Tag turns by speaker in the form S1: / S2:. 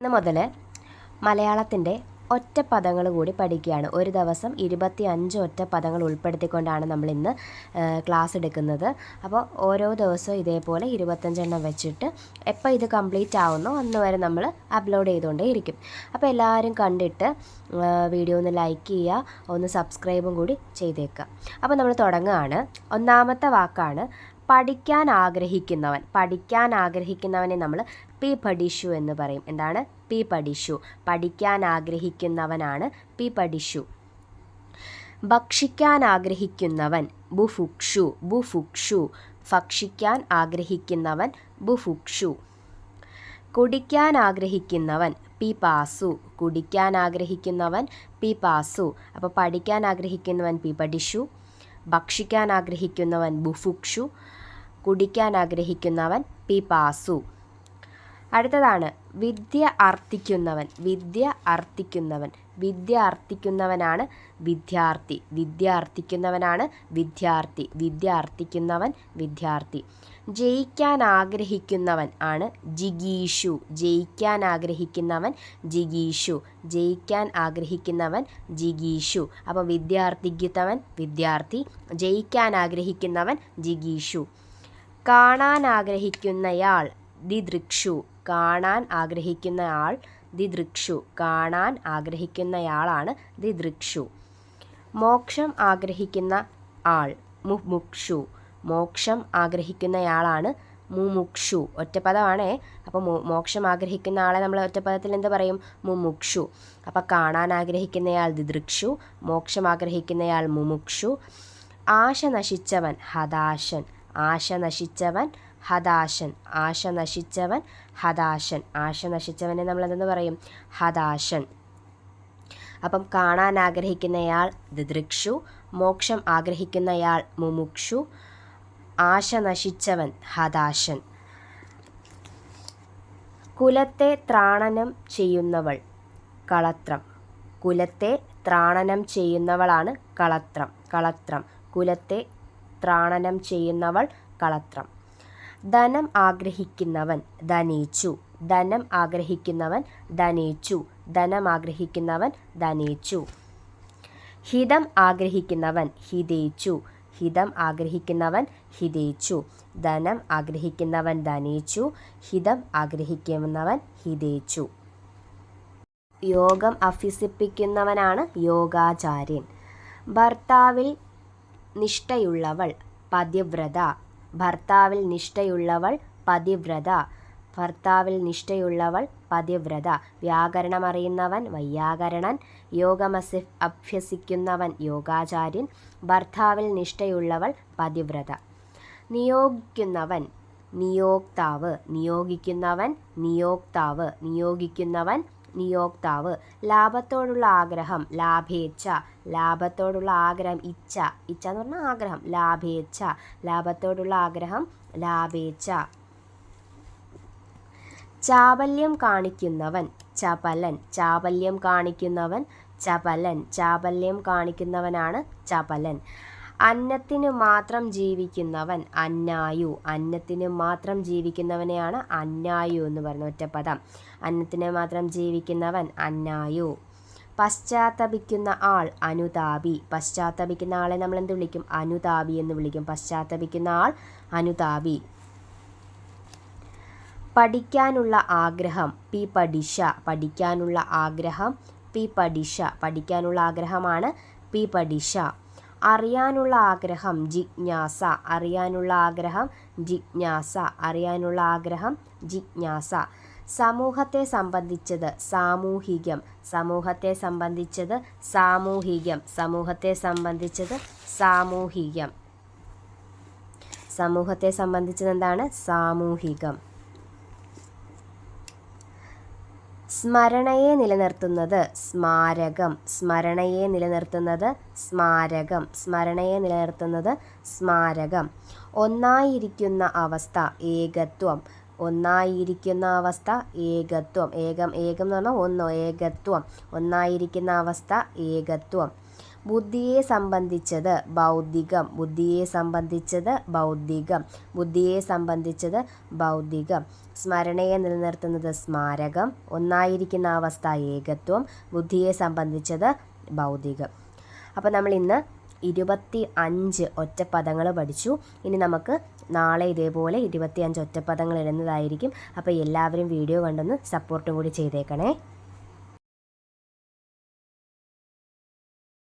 S1: ഇന്ന് മുതൽ മലയാളത്തിൻ്റെ ഒറ്റപ്പദങ്ങൾ കൂടി പഠിക്കുകയാണ്. ഒരു ദിവസം 25 ഒറ്റപ്പദങ്ങൾ ഉൾപ്പെടുത്തിക്കൊണ്ടാണ് നമ്മളിന്ന് ക്ലാസ് എടുക്കുന്നത്. അപ്പോൾ ഓരോ ദിവസവും ഇതേപോലെ 25 എണ്ണം വെച്ചിട്ട് എപ്പോൾ ഇത് കംപ്ലീറ്റ് ആവുന്നോ അന്ന് വരെ നമ്മൾ അപ്ലോഡ് ചെയ്തുകൊണ്ടേ ഇരിക്കും. അപ്പോൾ എല്ലാവരും കണ്ടിട്ട് വീഡിയോ ഒന്ന് ലൈക്ക് ചെയ്യുക, ഒന്ന് സബ്സ്ക്രൈബും കൂടി ചെയ്തേക്കുക. അപ്പോൾ നമ്മൾ തുടങ്ങുകയാണ്. ഒന്നാമത്തെ വാക്കാണ് പഠിക്കാൻ ആഗ്രഹിക്കുന്നവൻ. പഠിക്കാൻ ആഗ്രഹിക്കുന്നവനെ നമ്മൾ പി പഠിഷു എന്ന് പറയും. എന്താണ്? പി പഠിഷു. പഠിക്കാൻ ആഗ്രഹിക്കുന്നവനാണ് പി പഠിഷു. ഭക്ഷിക്കാൻ ആഗ്രഹിക്കുന്നവൻ ബുഫുക്ഷു. ബുഫുക്ഷു. ഭക്ഷിക്കാൻ ആഗ്രഹിക്കുന്നവൻ ബുഫുക്ഷു. കുടിക്കാൻ ആഗ്രഹിക്കുന്നവൻ പിപാസു. കുടിക്കാൻ ആഗ്രഹിക്കുന്നവൻ പിപാസു. അപ്പോൾ പഠിക്കാൻ ആഗ്രഹിക്കുന്നവൻ പി പഠിഷു, ഭക്ഷിക്കാൻ ആഗ്രഹിക്കുന്നവൻ ബുഫുക്ഷു, കുടിക്കാൻ ആഗ്രഹിക്കുന്നവൻ പിപാസു. അടുത്തതാണ് വിദ്യ അർത്ഥിക്കുന്നവൻ. വിദ്യ അർത്ഥിക്കുന്നവൻ. വിദ്യ അർത്ഥിക്കുന്നവനാണ് വിദ്യാർത്ഥി. വിദ്യ അർത്ഥിക്കുന്നവനാണ് വിദ്യാർത്ഥി. വിദ്യ അർത്ഥിക്കുന്നവൻ വിദ്യാർത്ഥി. ജയിക്കാൻ ആഗ്രഹിക്കുന്നവൻ ആണ് ജിഗീഷു. ജയിക്കാൻ ആഗ്രഹിക്കുന്നവൻ ജിഗീഷു. ജയിക്കാൻ ആഗ്രഹിക്കുന്നവൻ ജിഗീഷു. അപ്പോൾ വിദ്യ അർത്ഥിക്കുന്നവൻ വിദ്യാർത്ഥി, ജയിക്കാൻ ആഗ്രഹിക്കുന്നവൻ ജിഗീഷു. കാണാൻ ആഗ്രഹിക്കുന്നയാൾ ദിദൃക്ഷു. കാണാൻ ആഗ്രഹിക്കുന്നയാൾ ദിദൃക്ഷു. കാണാൻ ആഗ്രഹിക്കുന്നയാളാണ് ദിദൃക്ഷു. മോക്ഷം ആഗ്രഹിക്കുന്ന ആൾ മുമുക്ഷു. മോക്ഷം ആഗ്രഹിക്കുന്നയാളാണ് മുമുക്ഷു. ഒറ്റപ്പദമാണേ. അപ്പോൾ മോക്ഷം ആഗ്രഹിക്കുന്ന ആളെ നമ്മൾ ഒറ്റപ്പദത്തിൽ എന്ത് പറയും? മുമുക്ഷു. അപ്പോൾ കാണാൻ ആഗ്രഹിക്കുന്നയാൾ ദിദൃക്ഷു, മോക്ഷം ആഗ്രഹിക്കുന്നയാൾ മുമുക്ഷു. ആശ നശിച്ചവൻ ഹതാശൻ. ആശ നശിച്ചവൻ ഹതാശൻ. ആശ നശിച്ചവൻ ഹതാശൻ. ആശ നശിച്ചവനെ നമ്മൾ എന്തെന്ന് പറയും? ഹതാശൻ. അപ്പം കാണാൻ ആഗ്രഹിക്കുന്നയാൾ ദിദൃക്ഷു, മോക്ഷം ആഗ്രഹിക്കുന്നയാൾ മുമുക്ഷു, ആശ നശിച്ചവൻ ഹതാശൻ. കുലത്തെ ത്രാണനം ചെയ്യുന്നവൾ കളത്രം. കുലത്തെ ത്രാണനം ചെയ്യുന്നവളാണ് കളത്രം. കളത്രം. കുലത്തെ ത്രാണനം ചെയ്യുന്നവൾ കളത്രം. ധനം ആഗ്രഹിക്കുന്നവൻ ധനേച്ചു. ധനം ആഗ്രഹിക്കുന്നവൻ ധനേച്ചു. ധനം ആഗ്രഹിക്കുന്നവൻ ധനേച്ചു. ഹിതം ആഗ്രഹിക്കുന്നവൻ ഹിതേച്ചു. ഹിതം ആഗ്രഹിക്കുന്നവൻ ഹിതേച്ചു. ധനം ആഗ്രഹിക്കുന്നവൻ ധനേച്ചു. ഹിതം ആഗ്രഹിക്കുന്നവൻ ഹിതേച്ചു. യോഗം അഭ്യസിപ്പിക്കുന്നവനാണ് യോഗാചാര്യൻ. ഭർത്താവിൽ നിഷ്ഠയുള്ളവൾ പതിവ്രത. ഭർത്താവിൽ നിഷ്ഠയുള്ളവൾ പതിവ്രത. ഭർത്താവിൽ നിഷ്ഠയുള്ളവൾ പതിവ്രത. വ്യാകരണം അറിയുന്നവൻ വൈയാകരണൻ. യോഗം അഭ്യസിക്കുന്നവൻ യോഗാചാര്യൻ. ഭർത്താവിൽ നിഷ്ഠയുള്ളവൾ പതിവ്രത. നിയോഗിക്കുന്നവൻ നിയോക്താവ്. നിയോഗിക്കുന്നവൻ നിയോക്താവ്. നിയോഗിക്കുന്നവൻ നിയോക്താവ്. ലാഭത്തോടുള്ള ആഗ്രഹം ലാഭേച്ഛ. ലാഭത്തോടുള്ള ആഗ്രഹം ഇച്ഛ. ഇച്ഛ എന്ന് പറഞ്ഞാൽ ആഗ്രഹം. ലാഭേച്ഛ. ലാഭത്തോടുള്ള ആഗ്രഹം ലാഭേച്ഛ. ചാപല്യം കാണിക്കുന്നവൻ ചപലൻ. ചാപല്യം കാണിക്കുന്നവൻ ചപലൻ. ചാപല്യം കാണിക്കുന്നവനാണ് ചപലൻ. അന്നത്തിന് മാത്രം ജീവിക്കുന്നവൻ അന്നായു. അന്നത്തിന് മാത്രം ജീവിക്കുന്നവനെയാണ് അന്നായു എന്ന് പറയുന്നത്. ഒറ്റപ്പദം. അന്നത്തിന് മാത്രം ജീവിക്കുന്നവൻ അന്നായു. പശ്ചാത്തപിക്കുന്ന ആൾ അനുതാപി. പശ്ചാത്തപിക്കുന്ന ആളെ നമ്മൾ എന്ത് വിളിക്കും? അനുതാപി എന്ന് വിളിക്കും. പശ്ചാത്തപിക്കുന്ന ആൾ അനുതാപി. പഠിക്കാനുള്ള ആഗ്രഹം പി പഠിഷ. പഠിക്കാനുള്ള ആഗ്രഹം പി പഠിഷ. പഠിക്കാനുള്ള ആഗ്രഹമാണ് പി പഠിഷ. അറിയാനുള്ള ആഗ്രഹം ജിജ്ഞാസ. അറിയാനുള്ള ആഗ്രഹം ജിജ്ഞാസ. അറിയാനുള്ള ആഗ്രഹം ജിജ്ഞാസ. സമൂഹത്തെ സംബന്ധിച്ചത് സാമൂഹികം. സമൂഹത്തെ സംബന്ധിച്ചത് സാമൂഹികം. സമൂഹത്തെ സംബന്ധിച്ചത് സാമൂഹികം. സമൂഹത്തെ സംബന്ധിച്ചത് എന്താണ്? സാമൂഹികം. സ്മരണയെ നിലനിർത്തുന്നത് സ്മാരകം. സ്മരണയെ നിലനിർത്തുന്നത് സ്മാരകം. സ്മരണയെ നിലനിർത്തുന്നത് സ്മാരകം. ഒന്നായിരിക്കുന്ന അവസ്ഥ ഏകത്വം. ഒന്നായിരിക്കുന്ന അവസ്ഥ ഏകത്വം. ഏകം ഏകം എന്ന് പറഞ്ഞാൽ ഒന്ന്. ഏകത്വം. ഒന്നായിരിക്കുന്ന അവസ്ഥ ഏകത്വം. ബുദ്ധിയെ സംബന്ധിച്ചത് ഭൗതികം, ബുദ്ധിയെ സംബന്ധിച്ചത് ഭൗതികം, ബുദ്ധിയെ സംബന്ധിച്ചത് ഭൗതികം. സ്മരണയെ നിലനിർത്തുന്നത് സ്മാരകം, ഒന്നായിരിക്കുന്ന അവസ്ഥ ഏകത്വം, ബുദ്ധിയെ സംബന്ധിച്ചത് ഭൗതികം. അപ്പോൾ നമ്മൾ ഇന്ന് 25 ഒറ്റപ്പദങ്ങൾ പഠിച്ചു. ഇനി നമുക്ക് നാളെ ഇതേപോലെ 25 ഒറ്റപ്പദങ്ങൾ ഇടുന്നതായിരിക്കും. അപ്പോൾ എല്ലാവരും വീഡിയോ കണ്ടൊന്ന് സപ്പോർട്ടും കൂടി ചെയ്തേക്കണേ.